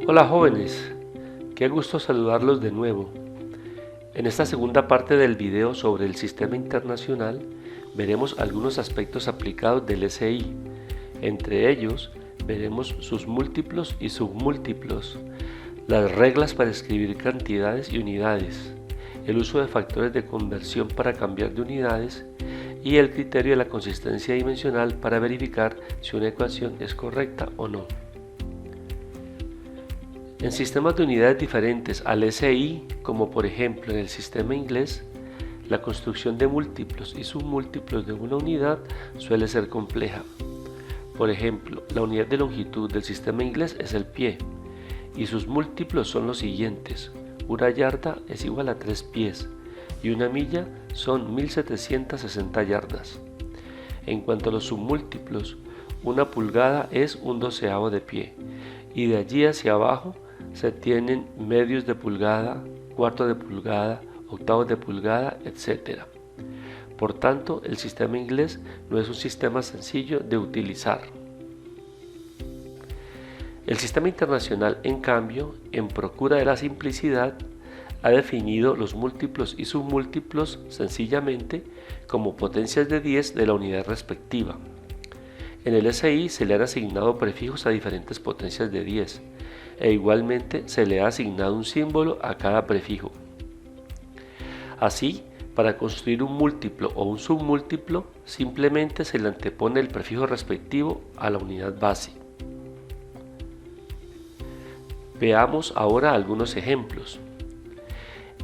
Hola jóvenes, qué gusto saludarlos de nuevo. En esta segunda parte del video sobre el sistema internacional veremos algunos aspectos aplicados del SI. Entre ellos veremos sus múltiplos y submúltiplos, las reglas para escribir cantidades y unidades, el uso de factores de conversión para cambiar de unidades y el criterio de la consistencia dimensional para verificar si una ecuación es correcta o no. En sistemas de unidades diferentes al SI, como por ejemplo en el sistema inglés, la construcción de múltiplos y submúltiplos de una unidad suele ser compleja. Por ejemplo, la unidad de longitud del sistema inglés es el pie, y sus múltiplos son los siguientes. Una yarda es igual a 3 pies, y una milla son 1760 yardas. En cuanto a los submúltiplos, una pulgada es un doceavo de pie, y de allí hacia abajo se tienen medios de pulgada, cuartos de pulgada, octavos de pulgada, etc. Por tanto, el sistema inglés no es un sistema sencillo de utilizar. El sistema internacional, en cambio, en procura de la simplicidad, ha definido los múltiplos y submúltiplos sencillamente como potencias de 10 de la unidad respectiva. En el SI se le han asignado prefijos a diferentes potencias de 10, e igualmente se le ha asignado un símbolo a cada prefijo. Así, para construir un múltiplo o un submúltiplo, simplemente se le antepone el prefijo respectivo a la unidad base. Veamos ahora algunos ejemplos.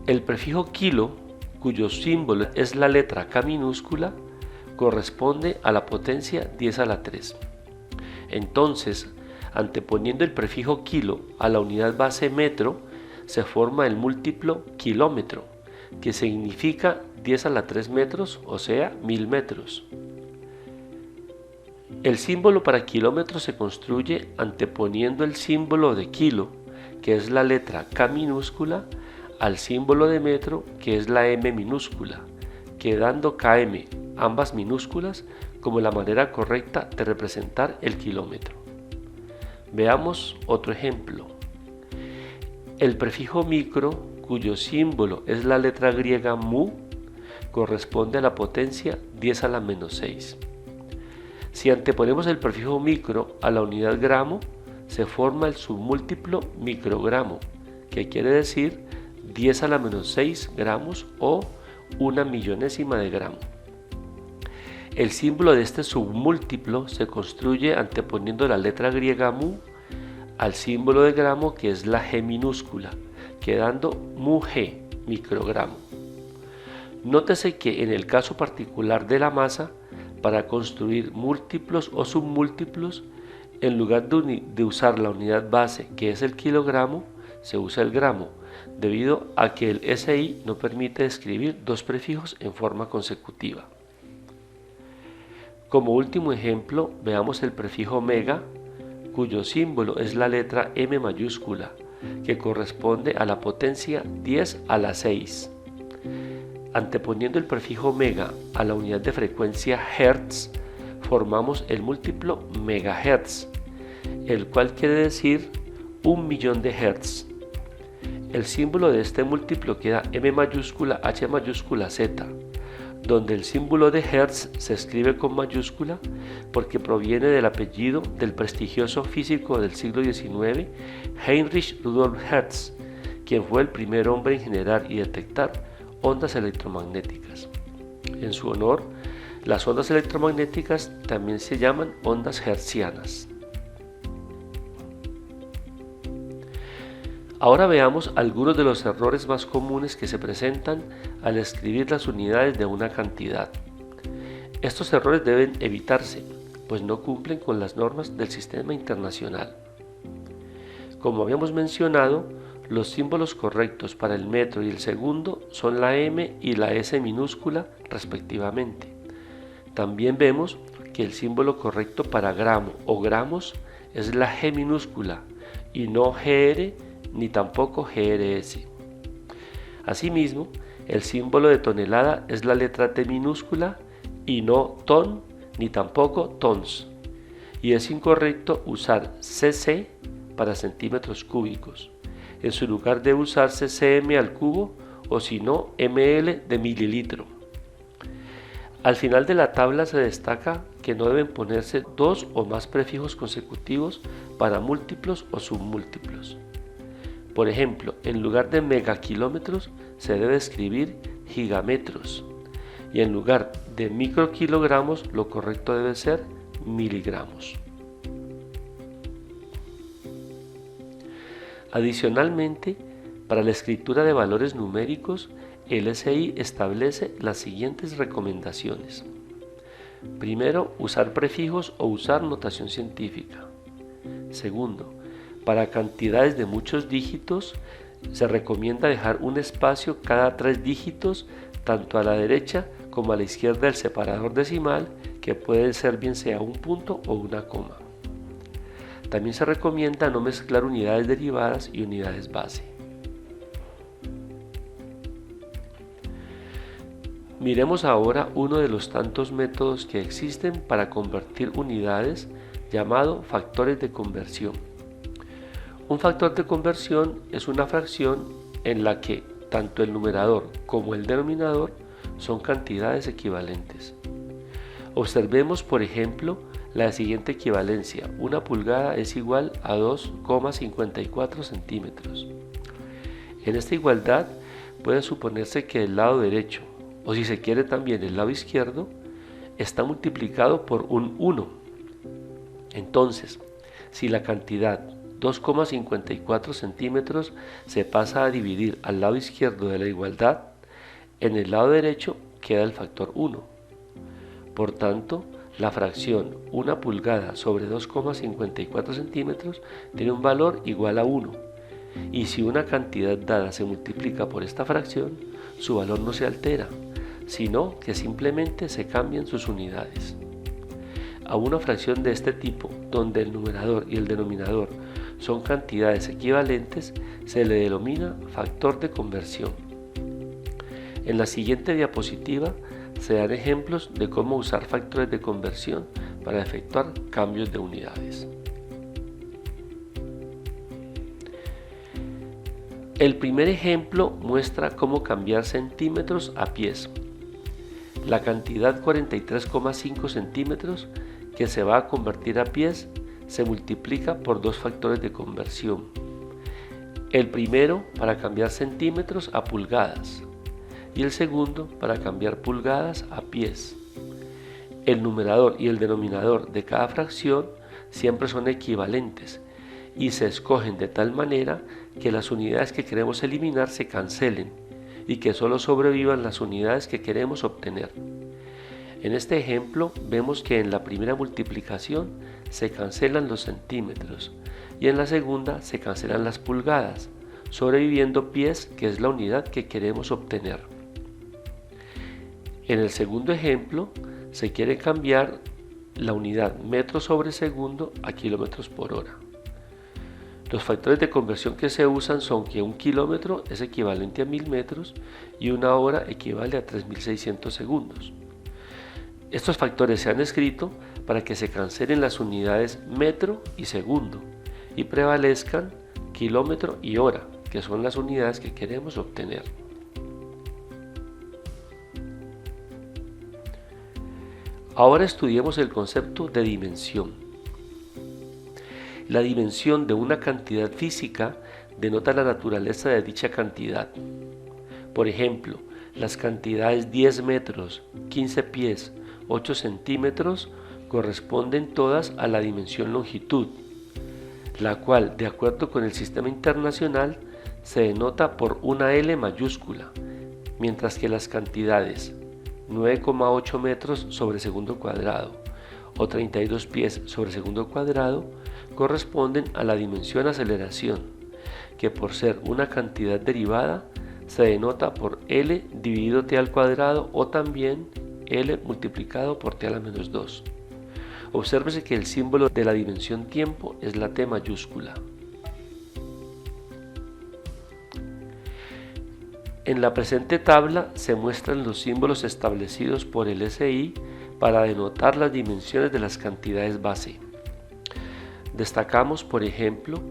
El prefijo kilo, cuyo símbolo es la letra K minúscula, corresponde a la potencia 10 a la 3. Entonces, anteponiendo el prefijo kilo a la unidad base metro, se forma el múltiplo kilómetro, que significa 10 a la 3 metros, o sea, 1000 metros. El símbolo para kilómetro se construye anteponiendo el símbolo de kilo, que es la letra K minúscula, al símbolo de metro, que es la M minúscula, quedando KM, ambas minúsculas, como la manera correcta de representar el kilómetro. Veamos otro ejemplo. El prefijo micro, cuyo símbolo es la letra griega mu, corresponde a la potencia 10 a la menos 6. Si anteponemos el prefijo micro a la unidad gramo, se forma el submúltiplo microgramo, que quiere decir 10 a la menos 6 gramos o una millonésima de gramo. El símbolo de este submúltiplo se construye anteponiendo la letra griega mu al símbolo de gramo, que es la G minúscula, quedando mu-G, microgramo. Nótese que en el caso particular de la masa, para construir múltiplos o submúltiplos, en lugar de usar la unidad base, que es el kilogramo, se usa el gramo, debido a que el SI no permite escribir dos prefijos en forma consecutiva. Como último ejemplo, veamos el prefijo mega, cuyo símbolo es la letra M mayúscula, que corresponde a la potencia 10 a la 6. Anteponiendo el prefijo mega a la unidad de frecuencia hertz, formamos el múltiplo megahertz, el cual quiere decir 1.000.000 de hertz. El símbolo de este múltiplo queda M mayúscula H mayúscula Z, donde el símbolo de Hertz se escribe con mayúscula porque proviene del apellido del prestigioso físico del siglo XIX, Heinrich Rudolf Hertz, quien fue el primer hombre en generar y detectar ondas electromagnéticas. En su honor, las ondas electromagnéticas también se llaman ondas hertzianas. Ahora veamos algunos de los errores más comunes que se presentan al escribir las unidades de una cantidad. Estos errores deben evitarse, pues no cumplen con las normas del sistema internacional. Como habíamos mencionado, los símbolos correctos para el metro y el segundo son la M y la S minúscula respectivamente. También vemos que el símbolo correcto para gramo o gramos es la G minúscula y no GR ni tampoco GRS. Asimismo, el símbolo de tonelada es la letra T minúscula y no ton ni tampoco tons. Y es incorrecto usar CC para centímetros cúbicos. En su lugar debe usarse cm al cubo o si no ml de mililitro. Al final de la tabla se destaca que no deben ponerse dos o más prefijos consecutivos para múltiplos o submúltiplos. Por ejemplo, en lugar de megakilómetros se debe escribir gigametros y en lugar de microkilogramos lo correcto debe ser miligramos. Adicionalmente, para la escritura de valores numéricos, el SI establece las siguientes recomendaciones. Primero, usar prefijos o usar notación científica. Segundo, para cantidades de muchos dígitos, se recomienda dejar un espacio cada 3 dígitos, tanto a la derecha como a la izquierda del separador decimal, que puede ser bien sea un punto o una coma. También se recomienda no mezclar unidades derivadas y unidades base. Miremos ahora uno de los tantos métodos que existen para convertir unidades, llamado factores de conversión. Un factor de conversión es una fracción en la que tanto el numerador como el denominador son cantidades equivalentes. Observemos, por ejemplo, la siguiente equivalencia: una pulgada es igual a 2,54 centímetros. En esta igualdad puede suponerse que el lado derecho, o si se quiere también el lado izquierdo, está multiplicado por un 1. Entonces, si la cantidad 2,54 centímetros se pasa a dividir al lado izquierdo de la igualdad, en el lado derecho queda el factor 1. Por tanto, la fracción 1 pulgada sobre 2,54 centímetros tiene un valor igual a 1. Y si una cantidad dada se multiplica por esta fracción, su valor no se altera, sino que simplemente se cambian sus unidades. A una fracción de este tipo, donde el numerador y el denominador son cantidades equivalentes, se le denomina factor de conversión. En la siguiente diapositiva se dan ejemplos de cómo usar factores de conversión para efectuar cambios de unidades. El primer ejemplo muestra cómo cambiar centímetros a pies. La cantidad 43,5 centímetros que se va a convertir a pies se multiplica por dos factores de conversión. El primero para cambiar centímetros a pulgadas y el segundo para cambiar pulgadas a pies. El numerador y el denominador de cada fracción siempre son equivalentes y se escogen de tal manera que las unidades que queremos eliminar se cancelen y que solo sobrevivan las unidades que queremos obtener. En este ejemplo vemos que en la primera multiplicación se cancelan los centímetros y en la segunda se cancelan las pulgadas, sobreviviendo pies, que es la unidad que queremos obtener. En el segundo ejemplo se quiere cambiar la unidad metros sobre segundo a kilómetros por hora. Los factores de conversión que se usan son que un kilómetro es equivalente a 1000 metros y una hora equivale a 3600 segundos. Estos factores se han escrito para que se cancelen las unidades metro y segundo y prevalezcan kilómetro y hora, que son las unidades que queremos obtener. Ahora estudiemos el concepto de dimensión. La dimensión de una cantidad física denota la naturaleza de dicha cantidad. Por ejemplo, las cantidades 10 metros, 15 pies, 8 centímetros corresponden todas a la dimensión longitud, la cual, de acuerdo con el sistema internacional, se denota por una L mayúscula, mientras que las cantidades 9,8 metros sobre segundo cuadrado o 32 pies sobre segundo cuadrado corresponden a la dimensión aceleración, que por ser una cantidad derivada se denota por L dividido t al cuadrado o también L multiplicado por t a la menos 2. Obsérvese que el símbolo de la dimensión tiempo es la t mayúscula. En la presente tabla se muestran los símbolos establecidos por el SI para denotar las dimensiones de las cantidades base. Destacamos, por ejemplo,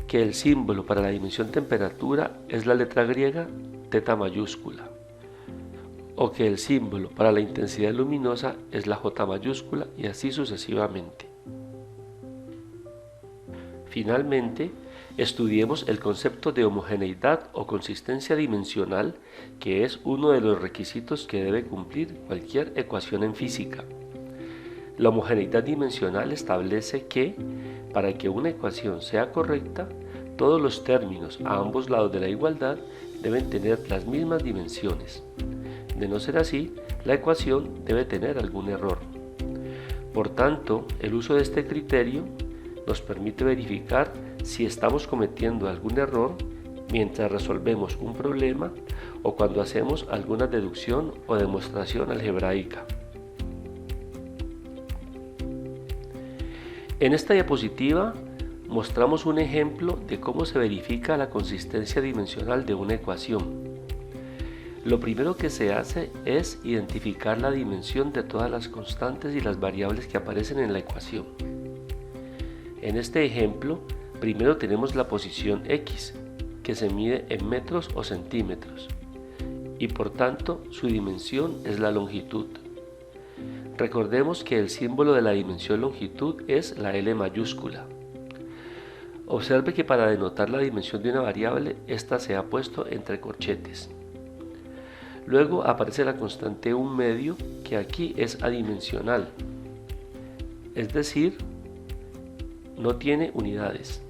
que el símbolo para la dimensión temperatura es la letra griega θ mayúscula, o que el símbolo para la intensidad luminosa es la J mayúscula, y así sucesivamente. Finalmente, estudiemos el concepto de homogeneidad o consistencia dimensional, que es uno de los requisitos que debe cumplir cualquier ecuación en física. La homogeneidad dimensional establece que, para que una ecuación sea correcta, todos los términos a ambos lados de la igualdad deben tener las mismas dimensiones. De no ser así, la ecuación debe tener algún error. Por tanto, el uso de este criterio nos permite verificar si estamos cometiendo algún error mientras resolvemos un problema o cuando hacemos alguna deducción o demostración algebraica. En esta diapositiva mostramos un ejemplo de cómo se verifica la consistencia dimensional de una ecuación. Lo primero que se hace es identificar la dimensión de todas las constantes y las variables que aparecen en la ecuación. En este ejemplo, primero tenemos la posición x, que se mide en metros o centímetros, y por tanto su dimensión es la longitud. Recordemos que el símbolo de la dimensión longitud es la L mayúscula. Observe que para denotar la dimensión de una variable, ésta se ha puesto entre corchetes. Luego aparece la constante 1 medio, que aquí es adimensional, es decir, no tiene unidades.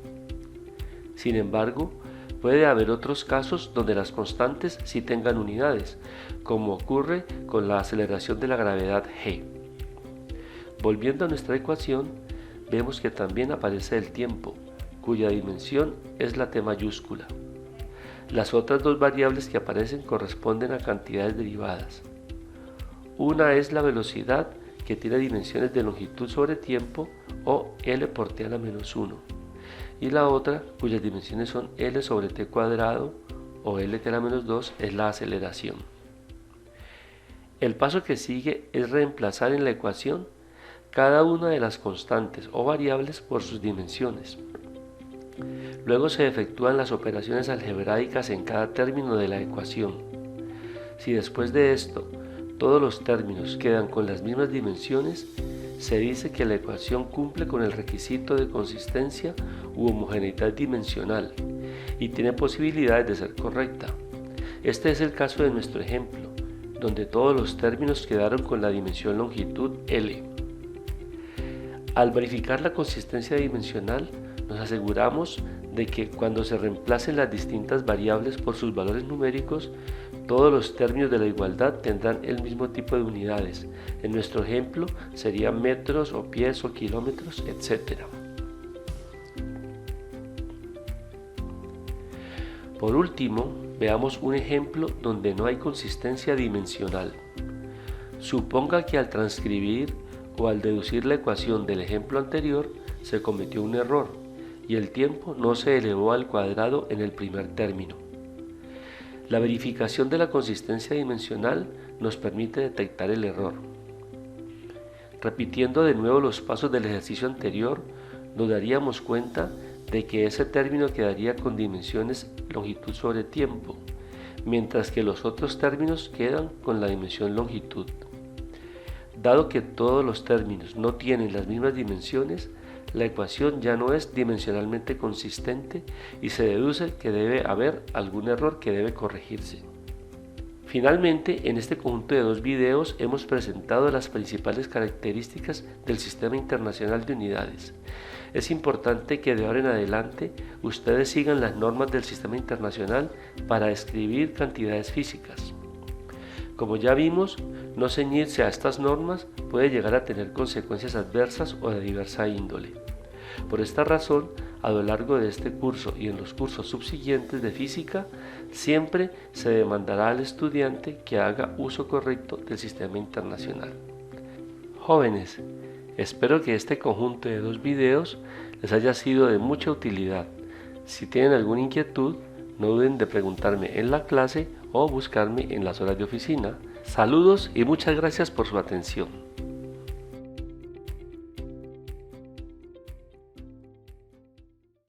Sin embargo, puede haber otros casos donde las constantes sí tengan unidades, como ocurre con la aceleración de la gravedad g. Volviendo a nuestra ecuación, vemos que también aparece el tiempo, cuya dimensión es la t mayúscula. Las otras dos variables que aparecen corresponden a cantidades derivadas. Una es la velocidad, que tiene dimensiones de longitud sobre tiempo, o L por t a la menos 1, y la otra, cuyas dimensiones son L sobre t cuadrado o Lt a la menos 2, es la aceleración. El paso que sigue es reemplazar en la ecuación cada una de las constantes o variables por sus dimensiones. Luego se efectúan las operaciones algebraicas en cada término de la ecuación. Si después de esto todos los términos quedan con las mismas dimensiones, se dice que la ecuación cumple con el requisito de consistencia u homogeneidad dimensional y tiene posibilidades de ser correcta. Este es el caso de nuestro ejemplo, donde todos los términos quedaron con la dimensión longitud L. Al verificar la consistencia dimensional, nos aseguramos de que cuando se reemplacen las distintas variables por sus valores numéricos, todos los términos de la igualdad tendrán el mismo tipo de unidades. En nuestro ejemplo serían metros o pies o kilómetros, etc. Por último, veamos un ejemplo donde no hay consistencia dimensional. Suponga que al transcribir o al deducir la ecuación del ejemplo anterior se cometió un error y el tiempo no se elevó al cuadrado en el primer término. La verificación de la consistencia dimensional nos permite detectar el error. Repitiendo de nuevo los pasos del ejercicio anterior, nos daríamos cuenta de que ese término quedaría con dimensiones longitud sobre tiempo, mientras que los otros términos quedan con la dimensión longitud. Dado que todos los términos no tienen las mismas dimensiones, la ecuación ya no es dimensionalmente consistente y se deduce que debe haber algún error que debe corregirse. Finalmente, en este conjunto de dos videos hemos presentado las principales características del Sistema Internacional de Unidades. Es importante que de ahora en adelante ustedes sigan las normas del Sistema Internacional para escribir cantidades físicas. Como ya vimos, no ceñirse a estas normas puede llegar a tener consecuencias adversas o de diversa índole. Por esta razón, a lo largo de este curso y en los cursos subsiguientes de física, siempre se demandará al estudiante que haga uso correcto del sistema internacional. Jóvenes, espero que este conjunto de dos videos les haya sido de mucha utilidad. Si tienen alguna inquietud, no duden de preguntarme en la clase o buscarme en las horas de oficina. Saludos y muchas gracias por su atención.